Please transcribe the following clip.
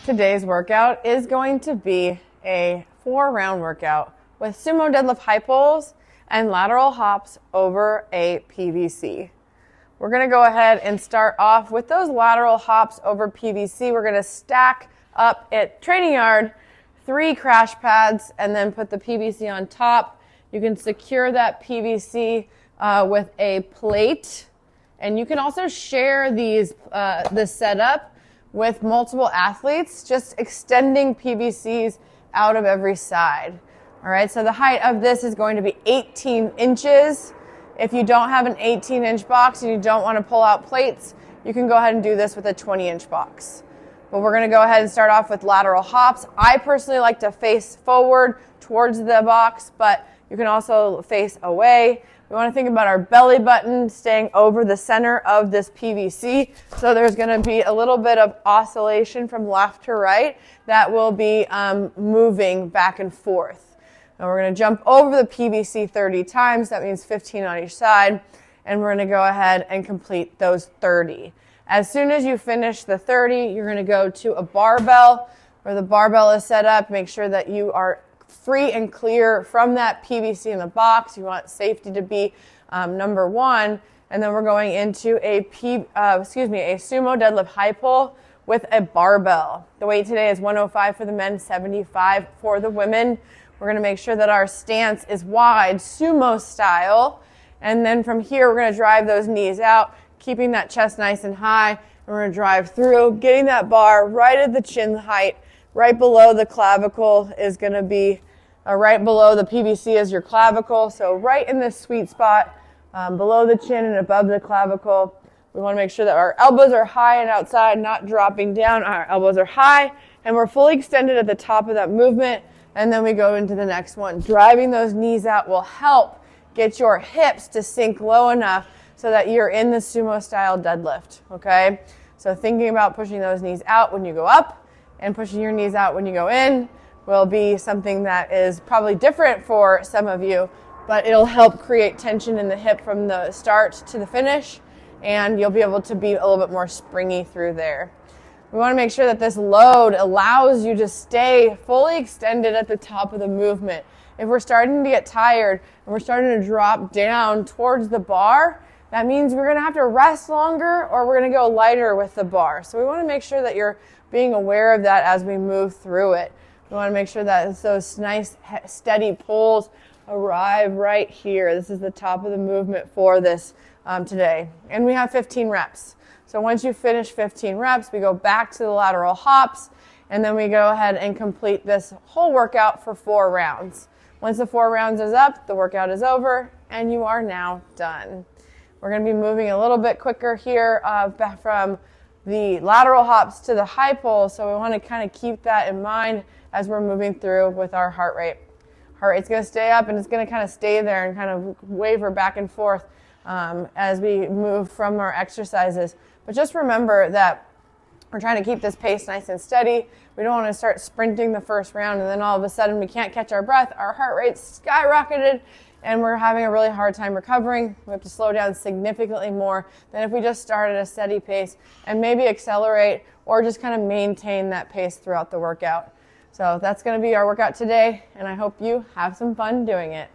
Today's workout is going to be a 4-round workout with sumo deadlift high pulls and lateral hops over a PVC. We're going to go ahead and start off with those lateral hops over PVC. We're going to stack up at training yard 3 crash pads and then put the PVC on top. You can secure that PVC with a plate, and you can also share this setup with multiple athletes, just extending PVCs out of every side. All right, so the height of this is going to be 18 inches. If you don't have an 18-inch box and you don't want to pull out plates, you can go ahead and do this with a 20-inch box. But we're going to go ahead and start off with lateral hops. I personally like to face forward towards the box, but you can also face away. We want to think about our belly button staying over the center of this PVC. So there's going to be a little bit of oscillation from left to right that will be moving back and forth. And we're going to jump over the PVC 30 times. That means 15 on each side. And we're going to go ahead and complete those 30. As soon as you finish the 30, you're going to go to a barbell where the barbell is set up. Make sure that you are free and clear from that PVC in the box. You want safety to be number one. And then we're going into a sumo deadlift high pull with a barbell. The weight today is 105 for the men, 75 for the women. We're going to make sure that our stance is wide, sumo style. And then from here, we're going to drive those knees out, keeping that chest nice and high. And we're going to drive through, getting that bar right at the chin height. Right below the clavicle is going to be, right below the PVC is your clavicle. So right in this sweet spot, below the chin and above the clavicle. We want to make sure that our elbows are high and outside, not dropping down. Our elbows are high, and we're fully extended at the top of that movement. And then we go into the next one. Driving those knees out will help get your hips to sink low enough so that you're in the sumo style deadlift, okay? So thinking about pushing those knees out when you go up and pushing your knees out when you go in will be something that is probably different for some of you, but it'll help create tension in the hip from the start to the finish, and you'll be able to be a little bit more springy through there. We want to make sure that this load allows you to stay fully extended at the top of the movement. If we're starting to get tired and we're starting to drop down towards the bar, that means we're going to have to rest longer or we're going to go lighter with the bar. So we want to make sure that you're being aware of that as we move through it. We want to make sure that those nice steady pulls arrive right here. This is the top of the movement for this today. And we have 15 reps. So once you finish 15 reps, we go back to the lateral hops, and then we go ahead and complete this whole workout for 4 rounds. Once the 4 rounds is up, the workout is over, and you are now done. We're going to be moving a little bit quicker here back from the lateral hops to the high pulls, so we want to kind of keep that in mind as we're moving through with our heart rate. Heart rate's going to stay up, and it's going to kind of stay there and kind of waver back and forth as we move from our exercises. But just remember that we're trying to keep this pace nice and steady. We don't want to start sprinting the first round, and then all of a sudden we can't catch our breath. Our heart rate's skyrocketed, and we're having a really hard time recovering. We have to slow down significantly more than if we just start at a steady pace and maybe accelerate or just kind of maintain that pace throughout the workout. So that's going to be our workout today, and I hope you have some fun doing it.